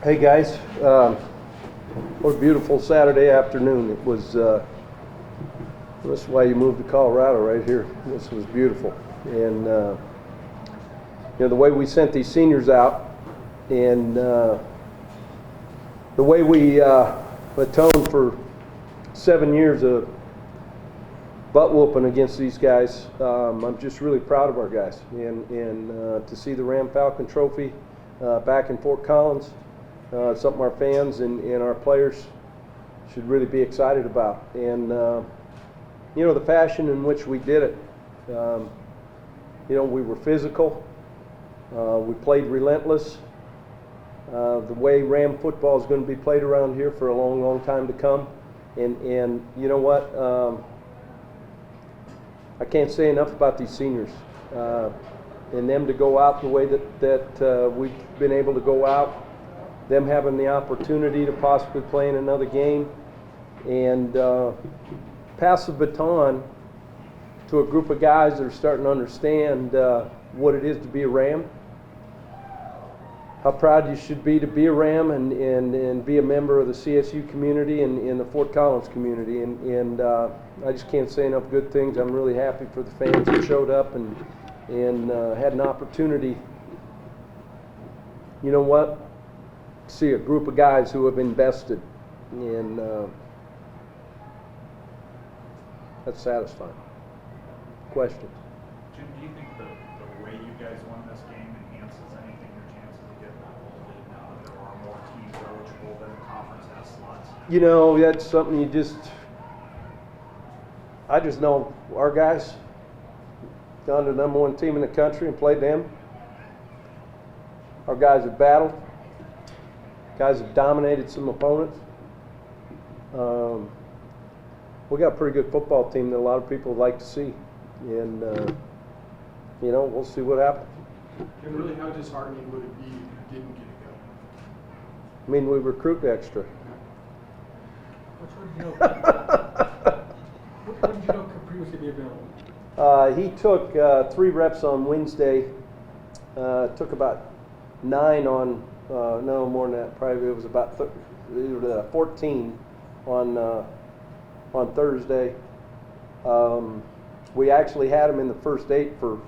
Hey guys, what a beautiful Saturday afternoon. It was, this is why you moved to Colorado right here. This was beautiful. And, the way we sent these seniors out and the way we atoned for 7 years of butt whooping against these guys, I'm just really proud of our guys. And to see the Ram Falcon Trophy back in Fort Collins, something our fans and our players should really be excited about. And, the fashion in which we did it, we were physical, we played relentless. The way Ram football is going to be played around here for a long, long time to come. And you know what? I can't say enough about these seniors. And them to go out the way that we've been able to go out, them having the opportunity to possibly play in another game, and pass the baton to a group of guys that are starting to understand what it is to be a Ram, how proud you should be to be a Ram and be a member of the CSU community and in the Fort Collins community. And I just can't say enough good things. I'm really happy for the fans that showed up and had an opportunity, see a group of guys who have invested, and that's satisfying. Questions? Jim, do you think the way you guys won this game enhances anything your chances of getting involved now that there are more teams eligible than the conference has slots? That's something I just know our guys gone to the number one team in the country and played them. Our guys have battled. Guys have dominated some opponents. We got a pretty good football team that a lot of people would like to see. And, we'll see what happens. And really, how disheartening would it be if you didn't get it going? I mean, we recruit extra. Which one did you know? What did you know could previously be available? He took 3 reps on Wednesday, took about 9 on, no more than that, probably it was about 14 on Thursday. We actually had him in the first 8 for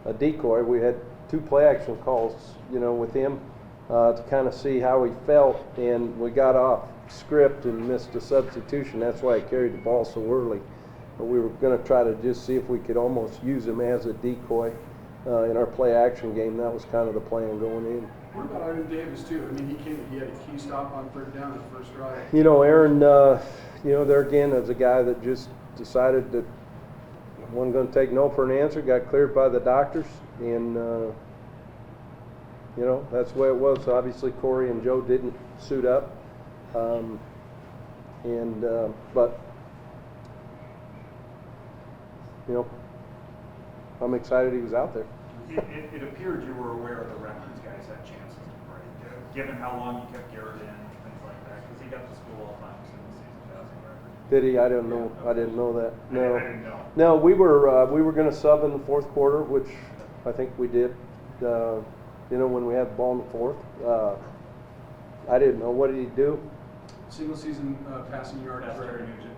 a decoy. We had 2 play action calls, with him to kind of see how he felt, and we got off script and missed a substitution. That's why I carried the ball so early. But we were going to try to just see if we could almost use him as a decoy in our play action game. That was kind of the plan going in. What about Aaron Davis, too? I mean, he had a key stop on 3rd down in the first drive. Aaron, there again is a guy that just decided that wasn't going to take no for an answer, got cleared by the doctors, and, that's the way it was. So obviously, Corey and Joe didn't suit up. But I'm excited he was out there. It appeared you were aware of the records guys had chances to break, given how long you kept Garrett in and things like that, because he got to school all times in the season passing record. Did he? I didn't know. I didn't know that. No. I didn't know. No, we were going to sub in the 4th quarter, which I think we did. When we had the ball in the 4th. I didn't know. What did he do? Single season passing yard That's record. Terry Nugent.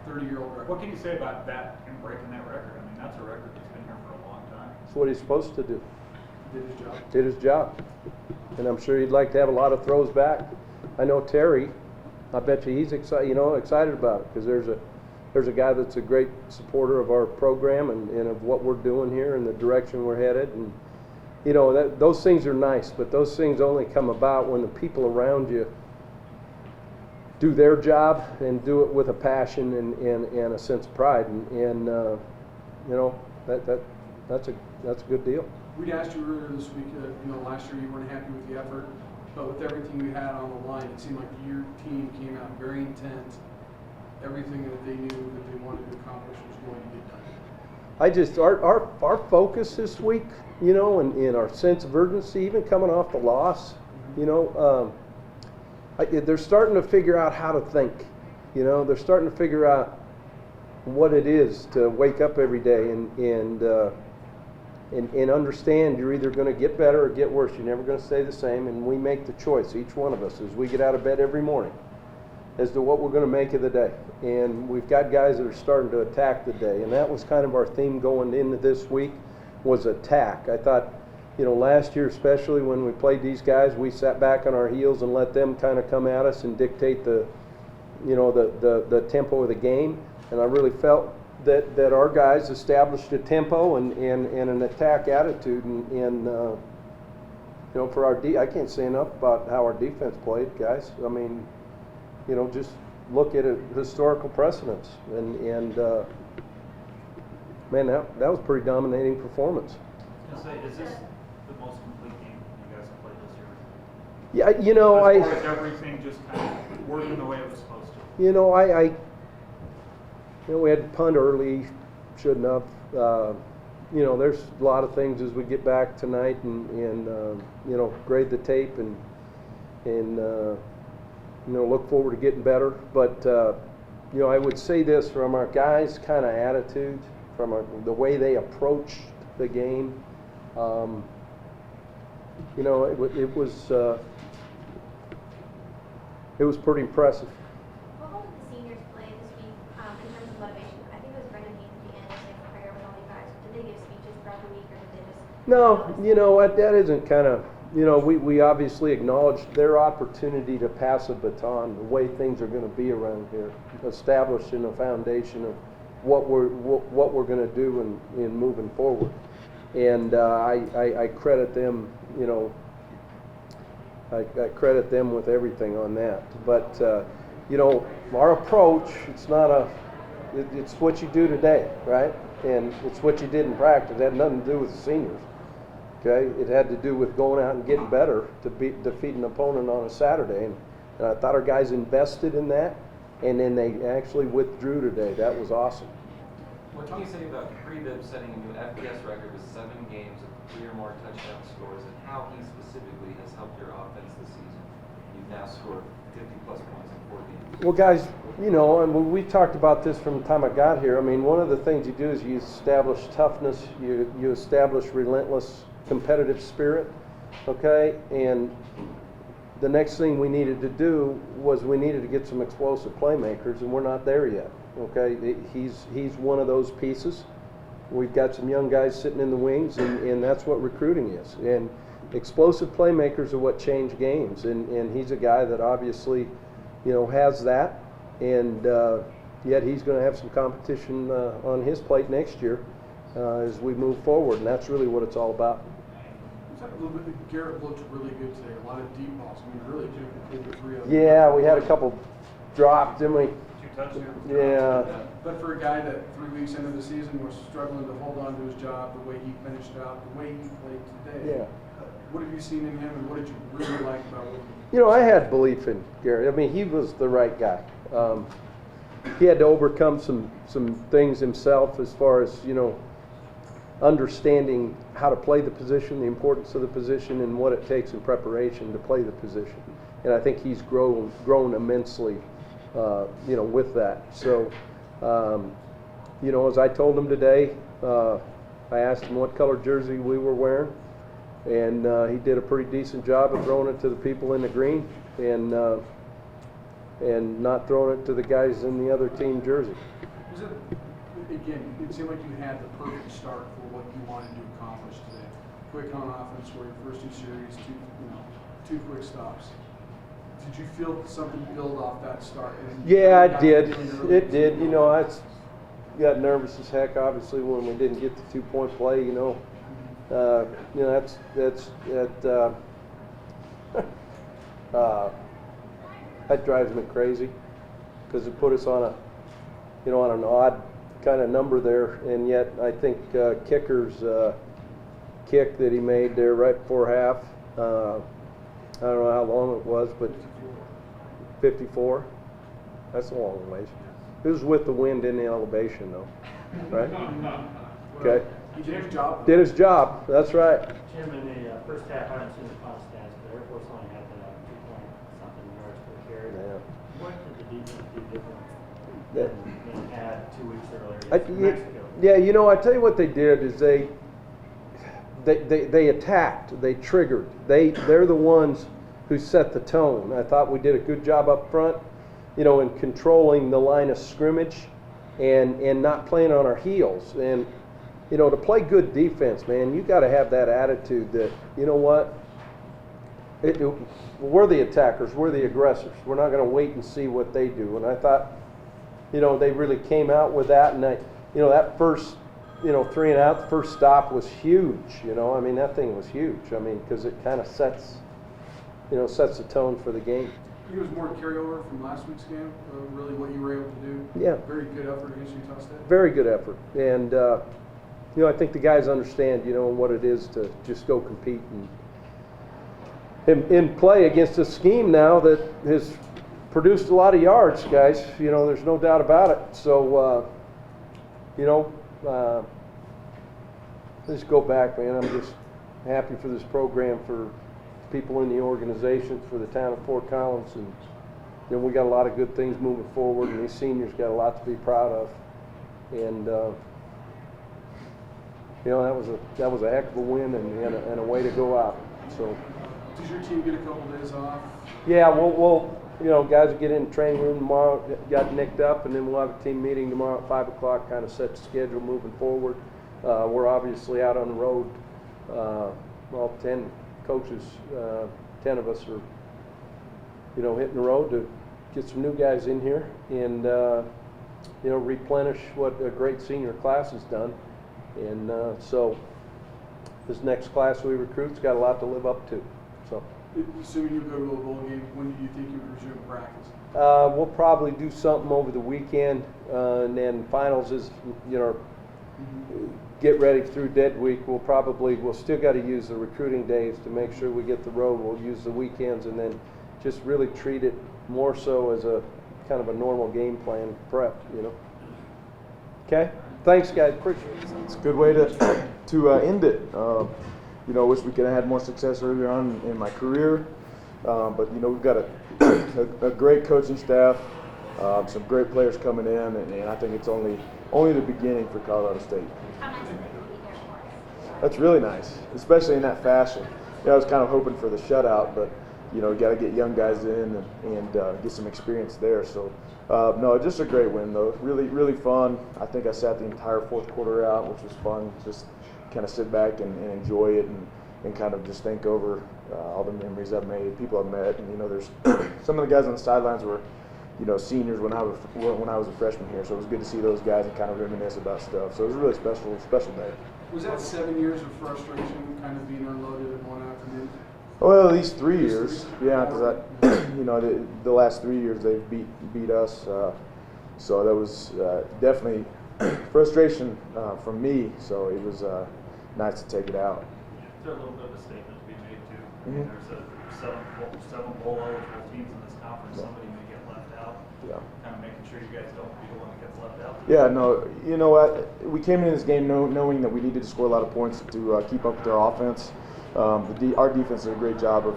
30-year-old record. What can you say about that and breaking that record? I mean, that's a record that's been here for a long time. That's what he's supposed to do. Did his job. Did his job. And I'm sure he'd like to have a lot of throws back. I know Terry, I bet you he's excited about it, because there's a guy that's a great supporter of our program and of what we're doing here and the direction we're headed. And, those things are nice, but those things only come about when the people around you do their job and do it with a passion and a sense of pride. And that's a good deal. We'd asked you earlier this week, last year you weren't happy with the effort, but with everything you had on the line, it seemed like your team came out very intent. Everything that they knew that they wanted to accomplish was going to get done. Our focus this week, and our sense of urgency, even coming off the loss, they're starting to figure out how to think. They're starting to figure out what it is to wake up every day and and understand you're either going to get better or get worse. You're never going to stay the same, and we make the choice, each one of us, as we get out of bed every morning, as to what we're going to make of the day. And we've got guys that are starting to attack the day, and that was kind of our theme going into this week, was attack. I thought, last year especially when we played these guys, we sat back on our heels and let them kind of come at us and dictate the tempo of the game. And I really felt that our guys established a tempo and an attack attitude. And for our I can't say enough about how our defense played, guys. I mean, just look at historical precedents. And man, that was a pretty dominating performance. Is this the most complete game you guys have played this year? Yeah, as far as everything just kind of working the way it was supposed to. We had to punt early, shouldn't have. There's a lot of things as we get back tonight and grade the tape and look forward to getting better. But I would say this from our guys' kind of attitude, from the way they approached the game. It was pretty impressive. What role did the seniors play this week in terms of motivation? I think it was Brendan Haynes at the end, saying prayer with all you guys. Did they give speeches throughout the week, or did they just? No, that isn't kind of, we obviously acknowledged their opportunity to pass a baton, the way things are going to be around here, establishing a foundation of what we're going to do in moving forward. And I credit them, I credit them with everything on that. But, our approach, it's what you do today, right? And it's what you did in practice. It had nothing to do with the seniors, okay? It had to do with going out and getting better to defeat an opponent on a Saturday. And I thought our guys invested in that, and then they actually withdrew today. That was awesome. What can you say about Pre-Bib setting a new FBS record with 7 games of 3 or more touchdown scores, and how he specifically has helped your offense this season? You've now scored 50-plus points in 4 games. Well, guys, and we talked about this from the time I got here. I mean, one of the things you do is you establish toughness, you establish relentless competitive spirit, okay? And the next thing we needed to do was we needed to get some explosive playmakers, and we're not there yet. Okay, he's one of those pieces. We've got some young guys sitting in the wings, and that's what recruiting is. And explosive playmakers are what change games, and he's a guy that obviously, has that, and yet he's going to have some competition on his plate next year as we move forward, and that's really what it's all about. Garrett looked really good today. A lot of deep balls. I mean, really good. 3 of them. Yeah, we had a couple dropped, didn't we? 2 touchdowns. Yeah. But for a guy that 3 weeks into the season was struggling to hold on to his job, the way he finished out, the way he played today, Yeah. What have you seen in him, and what did you really like about him? I had belief in Gary. I mean, he was the right guy. He had to overcome some things himself as far as, understanding how to play the position, the importance of the position, and what it takes in preparation to play the position. And I think he's grown immensely, with that. So, as I told him today, I asked him what color jersey we were wearing, and he did a pretty decent job of throwing it to the people in the green and not throwing it to the guys in the other team jersey. Again, it seemed like you had the perfect start for what you wanted to accomplish today. Quick on offense, score your first 2 series, 2 quick stops. Did you feel something build off that start? Yeah, it did. It did. I got nervous as heck, obviously, when we didn't get the 2-point play. That drives me crazy because it put us on on an odd kind of number there, and yet I think Kicker's kick that he made there right before half. I don't know how long it was, but 54. That's a long ways. It was with the wind in the elevation, though, right? Okay. He did his job. Did his job. That's right. Jim, in the first half, I haven't seen the final stats, but Air Force only had 2-point-something yards per carry. Yeah. What did the defense do different Yeah. than it had 2 weeks earlier I against Mexico? Yeah, I tell you what they did is they they attacked, they triggered. They're the ones who set the tone. I thought we did a good job up front, in controlling the line of scrimmage and not playing on our heels. And, to play good defense, man, you got to have that attitude that, you know what, we're the attackers, we're the aggressors. We're not going to wait and see what they do. And I thought, they really came out with that. And that first, 3 and out, the first stop was huge. I mean, that thing was huge. I mean, because it kind of sets the tone for the game. I think it was more carryover from last week's game, really what you were able to do. Yeah. Very good effort against Utah State. Very good effort. And, I think the guys understand, what it is to just go compete and play against a scheme now that has produced a lot of yards, guys. There's no doubt about it. So, just go back, man. I'm just happy for this program, for people in the organization, for the town of Fort Collins, and we got a lot of good things moving forward, and these seniors got a lot to be proud of. And that was a heck of a win and a way to go out. So. Does your team get a couple days off? Yeah, we'll guys will get in the training room tomorrow. Got nicked up, and then we'll have a team meeting tomorrow at 5 o'clock. Kind of set the schedule moving forward. We're obviously out on the road. All 10 coaches, 10 of us are, hitting the road to get some new guys in here and replenish what a great senior class has done. And so this next class we recruit's got a lot to live up to. So. Assuming you go to a bowl game, when do you think you would resume practice? We'll probably do something over the weekend, and then finals is, get ready through dead week. We'll still got to use the recruiting days to make sure we get the road. We'll use the weekends and then just really treat it more so as a kind of a normal game plan prep, Okay? Thanks, guys. Appreciate it. It's a good way to end it. Wish we could have had more success earlier on in my career, but we've got a great coaching staff, some great players coming in, and I think it's only the beginning for Colorado State. How nice is it to be there for us? That's really nice, especially in that fashion. I was kind of hoping for the shutout, but got to get young guys in and get some experience there. So no, just a great win though. Really, really fun. I think I sat the entire fourth quarter out, which was fun. Just kind of sit back and enjoy it and kind of just think over all the memories I've made, people I've met, and there's some of the guys on the sidelines were seniors when I was a freshman here, so it was good to see those guys and kind of reminisce about stuff. So it was a really special day. Was that 7 years of frustration kind of being unloaded in one afternoon? Well, at least 3 years, yeah, because the last 3 years they've beat us, so that was definitely frustration from me. So it was nice to take it out. There's a little bit of a statement to be made too. I mean, there's seven bowl eligible teams in this conference. Somebody may get left out. Yeah. Kind of making sure you guys don't be the one that gets left out. Yeah, no, you know what? We came into this game knowing that we needed to score a lot of points to keep up with their offense. Our defense did a great job of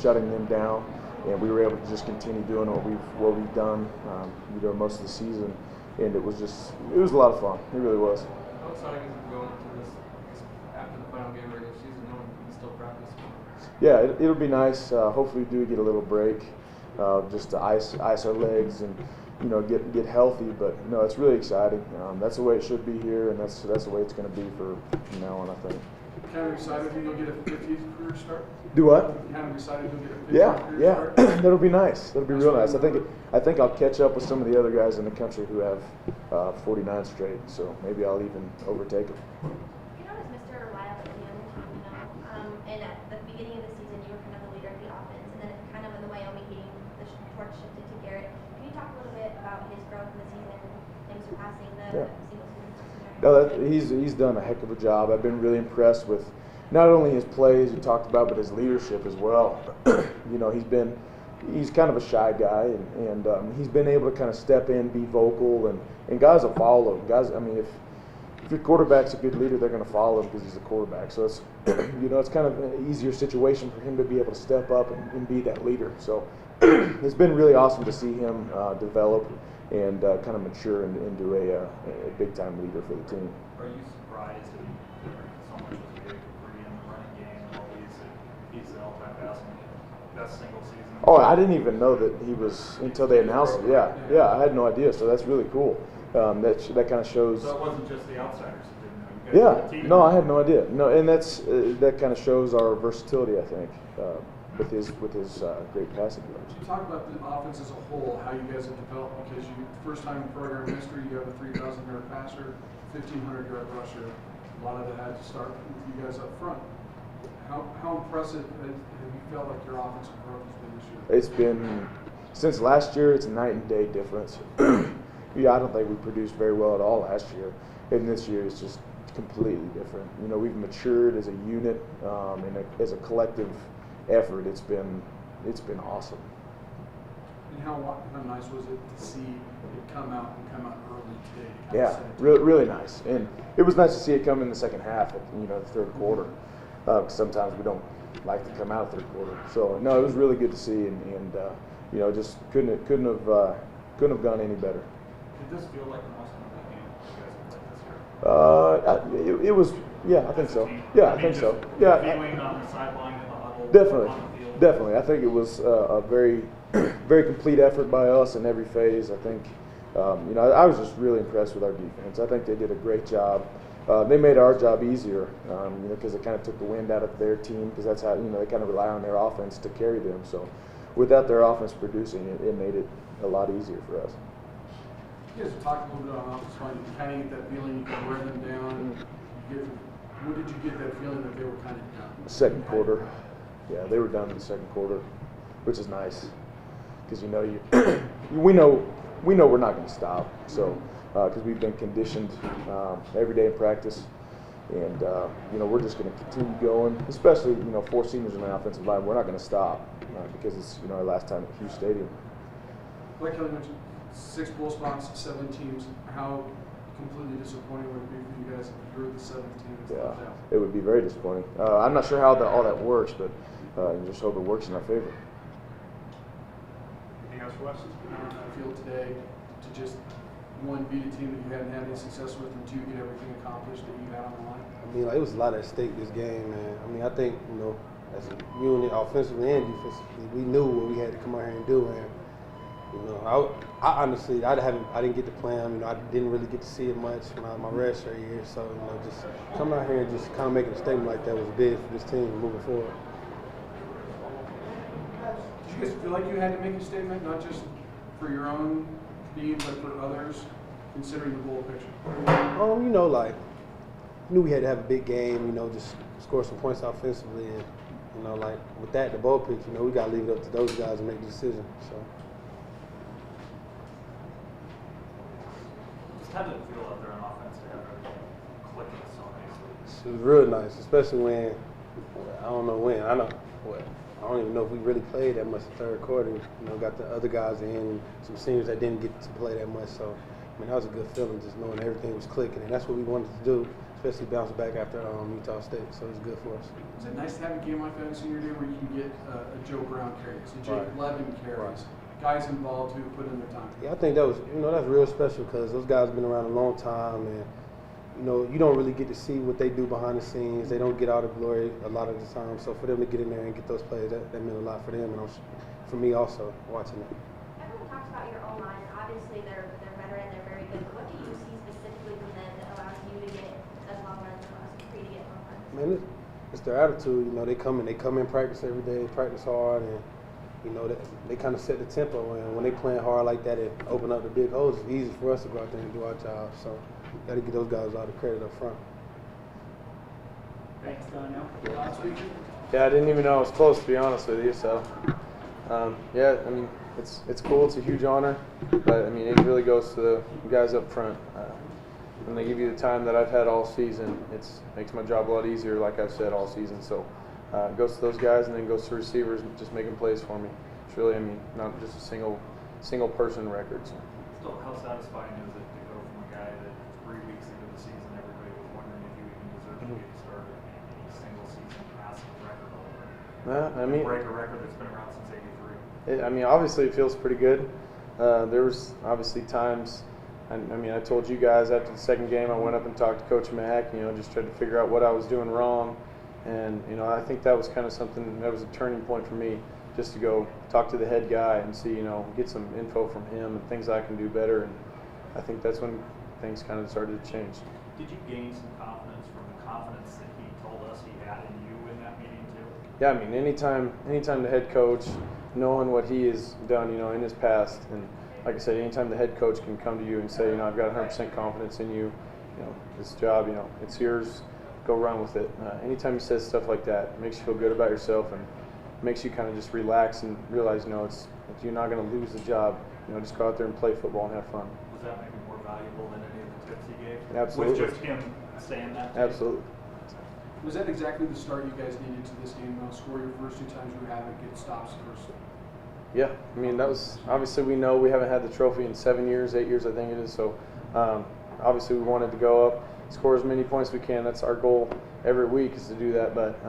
shutting them down, and we were able to just continue doing what we've done, most of the season. And it was a lot of fun. It really was. How exciting is it going into this after the final game of the regular season, knowing you can still practice? Yeah, it'll be nice. Hopefully, we do get a little break, just to ice our legs and get healthy. But no, it's really exciting. That's the way it should be here, and that's the way it's going to be from now on, I think. Kind of excited you'll get a 50th career start? Do what? Kind of excited you'll get a 50th career start? That'll be nice. That'll be real nice. I think I'll catch up with some of the other guys in the country who have 49 straight. So maybe I'll even overtake them. You know, as Mr. Reliable in the other team, and at the beginning of the season, you were kind of the leader of the offense, and then kind of in the Wyoming game, the torch shifted to Barrett. Can you talk a little bit about his growth in the season, him surpassing the single season season? No, he's done a heck of a job. I've been really impressed with not only his plays you talked about, but his leadership as well. He's kind of a shy guy, and he's been able to kind of step in, be vocal, and guys will follow him. Guys, I mean, if your quarterback's a good leader, they're going to follow him because he's a quarterback. So it's it's kind of an easier situation for him to be able to step up and be that leader. So it's been really awesome to see him develop and kind of mature into a big-time leader for the team. Are you surprised that so much was made for free he's the all-time best single season. Oh, I didn't even know that he was until they announced it. Yeah, I had no idea. So that's really cool. That kind of shows. So it wasn't just the outsiders who didn't know. You guys were the team. No, I had no idea. No, and that kind of shows our versatility, I think, with his great passing yards. You talk about the offense as a whole, how you guys have developed, because first time in program history, you have a 3,000-yard passer, 1,500-yard rusher. A lot of it had to start with you guys up front. How impressive have you felt like your offensive growth has been this year? It's been, since last year, it's a night and day difference. Yeah, I don't think we produced very well at all last year, and this year is just completely different. You know, we've matured as a unit, and as a collective effort. It's been awesome. And how nice was it to see it come out early today? Yeah, really nice, and it was nice to see it come in the second half, the third quarter. Because sometimes we don't like to come out third quarter. So no, it was really good to see, and just couldn't have gone any better. Did this feel like the most complete game you guys have played this year? It was, yeah, I think so. Yeah, I think so. Yeah, Feeling on the sideline in the huddle. definitely, On the field. definitely. I think it was a very, very complete effort by us in every phase. I think, I was just really impressed with our defense. I think they did a great job. They made our job easier, because it kind of took the wind out of their team, because that's how, they kind of rely on their offense to carry them. So without their offense producing, it made it a lot easier for us. You guys talked a little bit on offensive line. You kind of get that feeling you can wear them down. When did you get that feeling that they were kind of done? Second quarter. Yeah, they were done in the second quarter, which is nice, because we know we're not going to stop. So. Because we've been conditioned every day in practice, and we're just going to continue going. Especially 4 seniors in the offensive line, we're not going to stop because it's our last time at Hughes Stadium. Like Kelly mentioned, 6 bowl spots, 7 teams. How completely disappointing would it be for you guys if you're the 7th team that's left out? It would be very disappointing. I'm not sure how all that works, but just hope it works in our favor. Anything else for Weston? I feel today to just. 1, beat a team that you hadn't had any success with, and 2, get everything accomplished that you had on the line? I mean, it was a lot at stake this game, man. I mean, I think, as a unit, offensively and defensively, we knew what we had to come out here and do. And, I honestly, I didn't get to play him. I didn't really get to see it much my redshirt year. So, just coming out here and just kind of making a statement like that was big for this team moving forward. Did you guys feel like you had to make a statement, not just for your own needs, but for others, considering the bowl picture? Knew we had to have a big game, just score some points offensively, and, with that, the bowl picture, we got to leave it up to those guys to make the decision, so. Just how did it feel out there on offense to have everything clicking so nicely? It was real nice, especially when, I don't know when, I don't even know if we really played that much the third quarter. Got the other guys in, some seniors that didn't get to play that much. So, that was a good feeling, just knowing everything was clicking. And that's what we wanted to do, especially bounce back after Utah State. So it was good for us. Is it nice to have a game like that in senior day where you can get a Joe Brown carries, a Jake Levin carries, guys involved who put in their time? Yeah, I think that was, that's real special because those guys have been around a long time, and you don't really get to see what they do behind the scenes. They don't get all the glory a lot of the time. So for them to get in there and get those plays, that meant a lot for them, and for me also watching it. Everyone talks about your O-line, and obviously they're veteran, they're very good. But what do you see specifically from them that allows you to get those long runs, allows for you to get long runs? Man, it's their attitude. They come in practice every day, practice hard, and they kind of set the tempo. And when they playing hard like that, it open up the big holes. It's easy for us to go out there and do our job. So. Got to give those guys a lot of credit up front. Thanks, Donnell. Last week? Yeah, I didn't even know I was close, to be honest with you. So, it's cool. It's a huge honor, but it really goes to the guys up front. When they give you the time that I've had all season, it makes my job a lot easier, like I've said all season. So, it goes to those guys, and then goes to receivers, just making plays for me. It's really, not just a single person record. So. Still, how satisfying is it to go from a guy that 3 weeks into the season, everybody was wondering if you even deserved to get started in a single season passing record over? Break a record that's been around since '83. Obviously it feels pretty good. There was obviously times, I told you guys after the second game, I went up and talked to Coach Mack, just tried to figure out what I was doing wrong. And I think that was kind of something that was a turning point for me, just to go talk to the head guy and see, get some info from him and things I can do better. And I think that's when things kind of started to change. Did you gain some confidence from the confidence that he told us he had in you in that meeting too? Yeah, I mean, anytime the head coach, knowing what he has done, in his past, and like I said, anytime the head coach can come to you and say, I've got 100% confidence in you, this job, it's yours, go run with it. Anytime he says stuff like that, it makes you feel good about yourself and makes you kind of just relax and realize, you're not going to lose the job. Just go out there and play football and have fun. Was that maybe more valuable than any of the tips he gave? Absolutely. With just him saying that? Absolutely. Was that exactly the start you guys needed to this game? Score your first 2 times you have it, get stops first. Yeah, I mean, that was obviously, we know we haven't had the trophy in 7 years, 8 years, I think it is. So obviously we wanted to go up, score as many points as we can. That's our goal every week, is to do that. But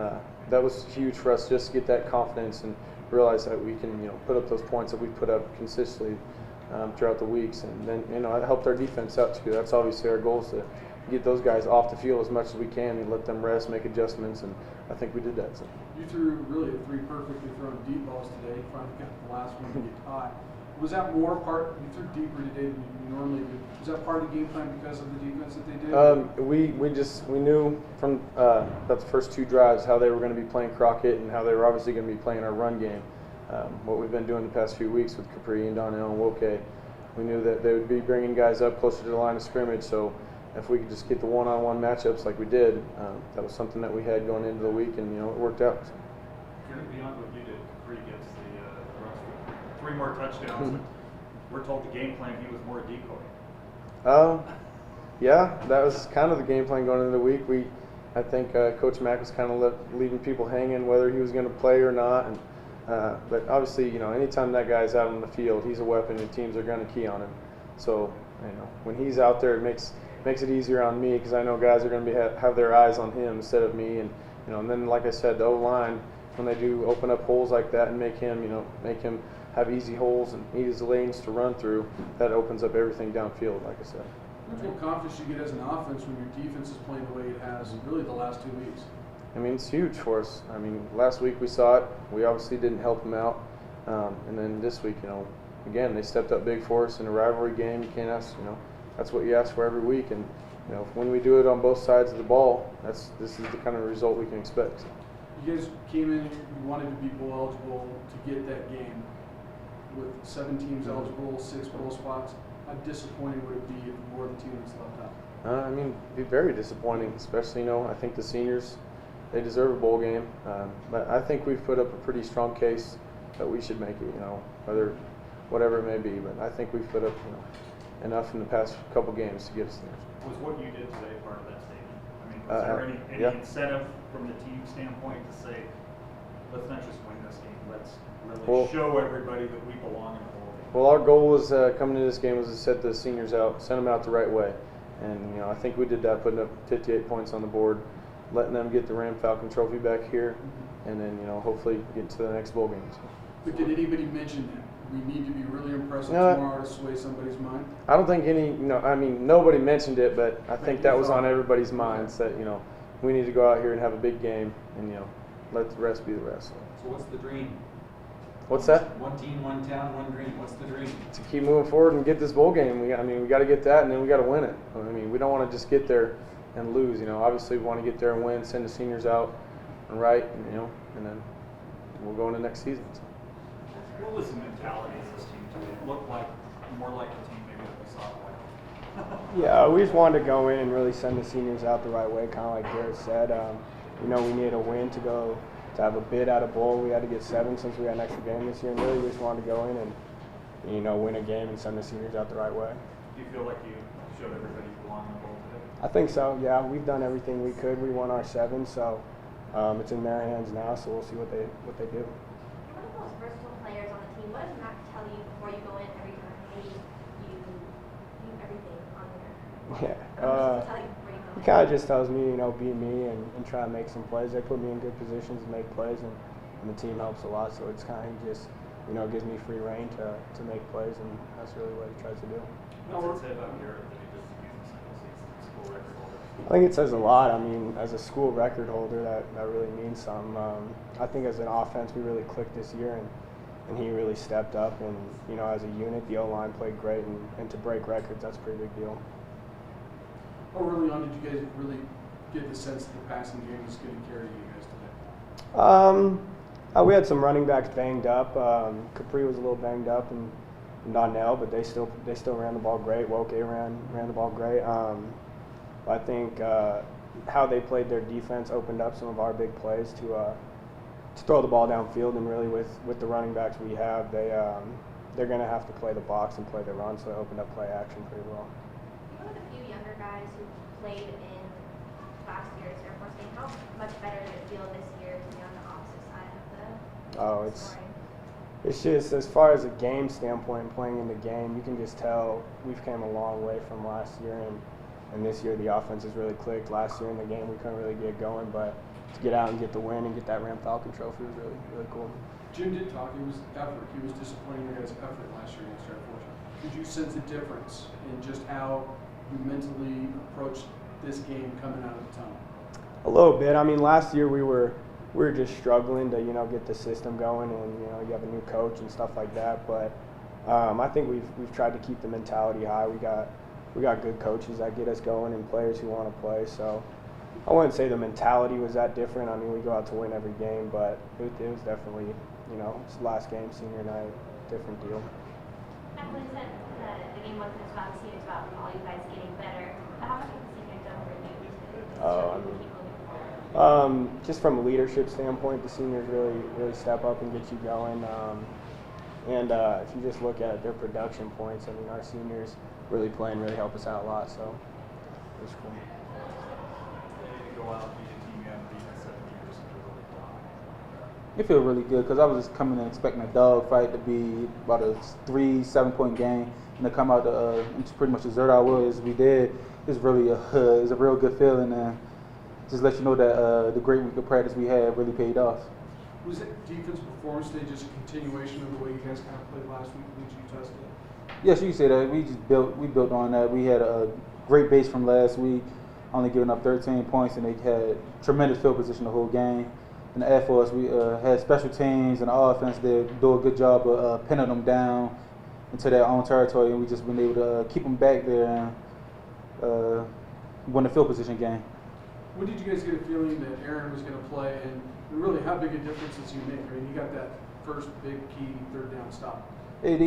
that was huge for us, just to get that confidence and realize that we can, put up those points that we put up consistently throughout the weeks. And then, it helped our defense out too. That's obviously our goal, is to get those guys off the field as much as we can and let them rest, make adjustments, and I think we did that. So. You threw really 3 perfectly thrown deep balls today. Finally got the last one to get caught. Was that more part? You threw deeper today than you normally do. Was that part of the game plan because of the defense that they did? We knew from about the first 2 drives how they were going to be playing Crockett and how they were obviously going to be playing our run game. What we've been doing the past few weeks with Capri and Donnell and Woke, we knew that they would be bringing guys up closer to the line of scrimmage. So if we could just get the one-on-one matchups like we did, that was something that we had going into the week, and it worked out. Beyond what you did, Capri gets the rest of 3 more touchdowns. We're told the game plan he was more a decoy. Yeah, that was kind of the game plan going into the week. I think Coach Mack was kind of leaving people hanging whether he was going to play or not. And but obviously, anytime that guy's out on the field, he's a weapon, and teams are going to key on him. So when he's out there, it makes it easier on me, because I know guys are going to have their eyes on him instead of me. And and then, like I said, the O-line, when they do open up holes like that and make him have easy holes and easy lanes to run through, that opens up everything downfield, like I said. How much more confidence you get as an offense when your defense is playing the way it has really the last 2 weeks? I mean, it's huge for us. I mean, last week we saw it. We obviously didn't help them out. And then this week, again, they stepped up big for us in a rivalry game. You can't ask, that's what you ask for every week. And, when we do it on both sides of the ball, this is the kind of result we can expect. You guys came in, you wanted to be bowl eligible to get that game with 7 teams eligible, 6 bowl spots. How disappointing would it be if more of the teams left out? I mean, it'd be very disappointing, especially, I think the seniors, they deserve a bowl game. But I think we've put up a pretty strong case that we should make it, whatever it may be. But I think we've put up, enough in the past couple games to get us there. Was what you did today part of that statement? I mean, was there any incentive from the team standpoint to say, let's not just win this game, let's really show everybody that we belong in the bowl game? Well, our goal was coming into this game was to set the seniors out, send them out the right way. And, I think we did that, putting up 58 points on the board, letting them get the Ram Falcon Trophy back here, and then, hopefully get to the next bowl game. But did anybody mention that we need to be really impressive tomorrow to sway somebody's mind? I don't think nobody mentioned it, but I think that was on everybody's minds that, we need to go out here and have a big game and, let the rest be the rest. So what's the dream? What's that? One team, one town, one dream. What's the dream? To keep moving forward and get this bowl game. We got to get that, and then we got to win it. We don't want to just get there and lose. Obviously we want to get there and win, send the seniors out and right, and then we'll go into next season. What was the mentality of this team today? It looked like more like the team maybe that we saw play. Yeah, we just wanted to go in and really send the seniors out the right way, kind of like Barrett said. We needed a win to have a bid at a bowl. We had to get 7 since we had an extra game this year, and really we just wanted to go in and win a game and send the seniors out the right way. Do you feel like you showed everybody you belong in the bowl today? I think so, yeah. We've done everything we could. We won our 7, so it's in their hands now, so we'll see what they do. One of the most versatile players on the team, what does Mac tell you before you go in every time? Hey, you do everything on there. Yeah. He kind of just tells me, be me and try to make some plays. They put me in good positions to make plays, and the team helps a lot. So it's kind of just, gives me free reign to make plays, and that's really what he tries to do. What's it say about Garrett that he just used the single season school record holder? I think it says a lot. I mean, as a school record holder, that really means something. I think as an offense, we really clicked this year, and he really stepped up. And, you know, as a unit, the O-line played great, and to break records, that's a pretty big deal. How early on did you guys really get the sense that the passing game was going to carry you guys today? We had some running backs banged up. Capri was a little banged up, and Donnell, but they still ran the ball great. Woke ran the ball great. I think how they played their defense opened up some of our big plays to throw the ball downfield, and really with the running backs we have, they're going to have to play the box and play the run, so it opened up play action pretty well. Even with a few younger guys who played in last year's Air Force game, how much better did it feel this year to be on the opposite side of the scoring? It's just, as far as a game standpoint, playing in the game, you can just tell we've came a long way from last year, and this year the offense has really clicked. Last year in the game we couldn't really get going, but to get out and get the win and get that Ram Falcon trophy was really, really cool. Jim did talk. It was effort. He was disappointing your guys' effort last year against Air Force. Did you sense a difference in just how you mentally approached this game coming out of the tunnel? A little bit. I mean, last year we were just struggling to, you know, get the system going, and, you know, you have a new coach and stuff like that. But I think we've tried to keep the mentality high. We got good coaches that get us going and players who want to play. So I wouldn't say the mentality was that different. I mean, we go out to win every game, but it was definitely, you know, it's the last game, senior night, different deal. McElwain said that the game wasn't just about the seniors, about all you guys getting better. How much have the seniors done for you to keep moving forward? Just from a leadership standpoint, the seniors really step up and get you going. And if you just look at their production points, I mean, our seniors really playing really help us out a lot. So it was cool. To go out and beat a team you haven't beaten in 7 years, It feels really good because I was just coming in expecting a dog fight to be about a 3-7 point game, and to come out to pretty much exert our will as we did. It's really it's a real good feeling, and just let you know that the great week of practice we had really paid off. Was it defense performance day just a continuation of the way you guys kind of played last week against Utah State? Yes, you can say that. We built on that. We had a great base from last week, only giving up 13 points, and they had tremendous field position the whole game. In the Air Force, we had special teams and the offense did do a good job of pinning them down into their own territory, and we just been able to keep them back there and win the field position game. When did you guys get a feeling that Aaron was going to play, and really how big a difference does he make? I mean, he got that first big key third down stop. He had a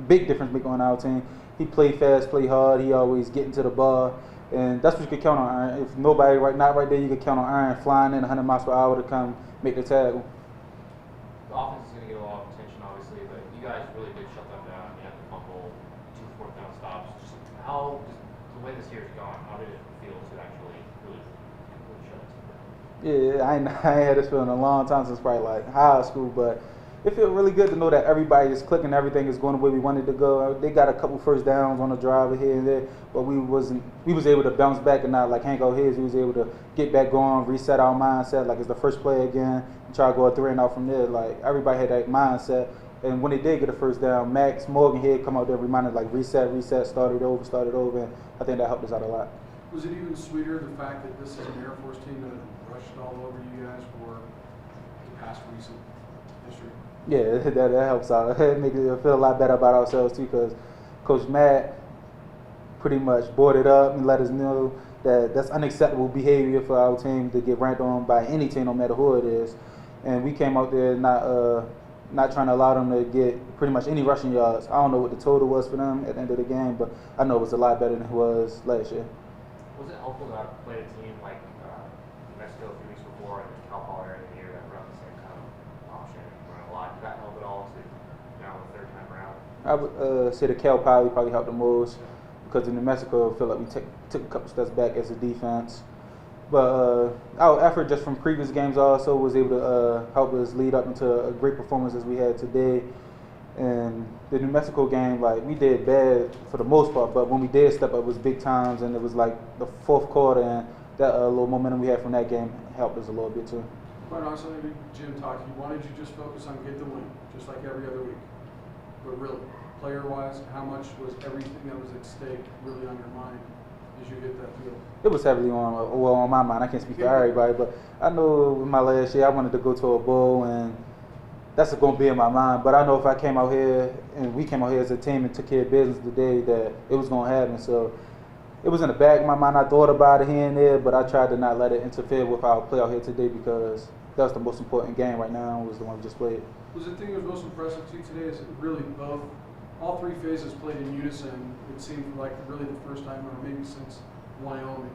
big difference maker on our team. He played fast, played hard. He always getting to the ball, and that's what you could count on Aaron. If nobody not right there, you could count on Aaron flying in 100 miles per hour to come make the tackle. The offense is going to get a lot of attention, obviously, but you guys really did shut them down. You had to fumble 2 fourth down stops. Just the way this year's gone, how did it feel to actually really shut it down? Yeah, I ain't had this feeling in a long time, since probably like high school, but it feels really good to know that everybody is clicking, everything is going the way we wanted to go. They got a couple first downs on the drive here and there, but we was able to bounce back and not like Hank O'Hare. We was able to get back going, reset our mindset, like it's the first play again, and try to go 3 and out from there. Like everybody had that mindset, and when they did get a first down, Max Morgan here come out there reminded like reset, started over, and I think that helped us out a lot. Was it even sweeter the fact that this is an Air Force team that rushed all over you guys for the past recent history? Yeah, that helps out. It makes us feel a lot better about ourselves too, because Coach Matt pretty much boarded up and let us know that that's unacceptable behavior for our team to get ranked on by any team, no matter who it is. And we came out there not trying to allow them to get pretty much any rushing yards. I don't know what the total was for them at the end of the game, but I know it was a lot better than it was last year. Was it helpful to play a team like New Mexico a few weeks before and Cal Poly earlier in the year that run the same kind of option and run a lot? Did that help at all to now the third time around? I would say the Cal Poly probably helped the most, because in New Mexico I feel like we took a couple steps back as a defense. But our effort just from previous games also was able to help us lead up into a great performance as we had today. And the New Mexico game, like, we did bad for the most part, but when we did step up, it was big times, and it was like the fourth quarter, and that little momentum we had from that game helped us a little bit too. Quite honestly, Jim talked, he wanted you to just focus on get the win, just like every other week. But really, player-wise, how much was everything that was at stake really on your mind as you hit that field? It was heavily on my mind. I can't speak for everybody, but I know in my last year I wanted to go to a bowl, and that's going to be in my mind. But I know if I came out here and we came out here as a team and took care of business today, that it was going to happen. So it was in the back of my mind. I thought about it here and there, but I tried to not let it interfere with our play out here today, because that was the most important game right now, was the one we just played. Was the thing that was most impressive to you today is that really all three phases played in unison. It seemed like really the first time, or maybe since Wyoming.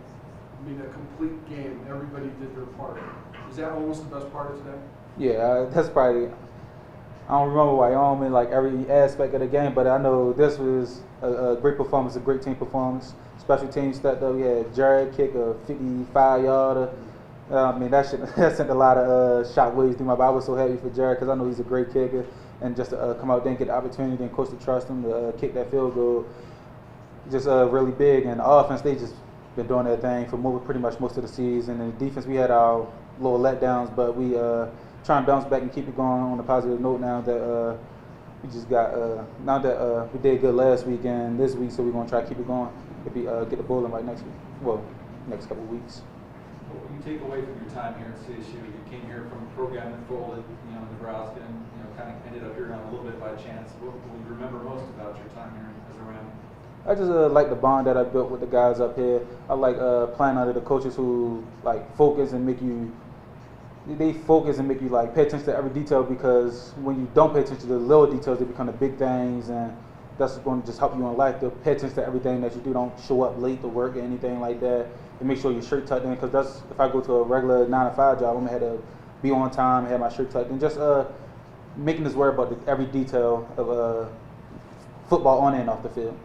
I mean, a complete game. Everybody did their part. Is that almost the best part of today? Yeah, that's probably. I don't remember Wyoming, like every aspect of the game, but I know this was a great performance, a great team performance. Special teams stepped up. We had Jared kick a 55-yarder. I mean, that sent a lot of shockwaves through my body. I was so happy for Jared, because I know he's a great kicker, and just to come out there and get the opportunity and coach to trust him to kick that field goal, just really big. And the offense, they just been doing their thing for pretty much most of the season. And the defense, we had our little letdowns, but we try and bounce back and keep it going on a positive note now that we just got now that we did good last week and this week, so we're gonna try to keep it going. If we get the bowling right next week, well, next couple of weeks. What will you take away from your time here at CSU? You came here from a program that folded, in Nebraska, and kind of ended up here on a little bit by chance. What will you remember most about your time here as a Ram? I just like the bond that I built with the guys up here. I like playing under the coaches who focus and make you. They focus and make you pay attention to every detail, because when you don't pay attention to the little details, they become the big things, and that's going to just help you in life to pay attention to everything that you do. Don't show up late to work or anything like that, and make sure your shirt tucked in, because that's if I go to a regular 9-to-5 job, I'm gonna have to be on time, have my shirt tucked in. Just making us worry about every detail of football on and off the field.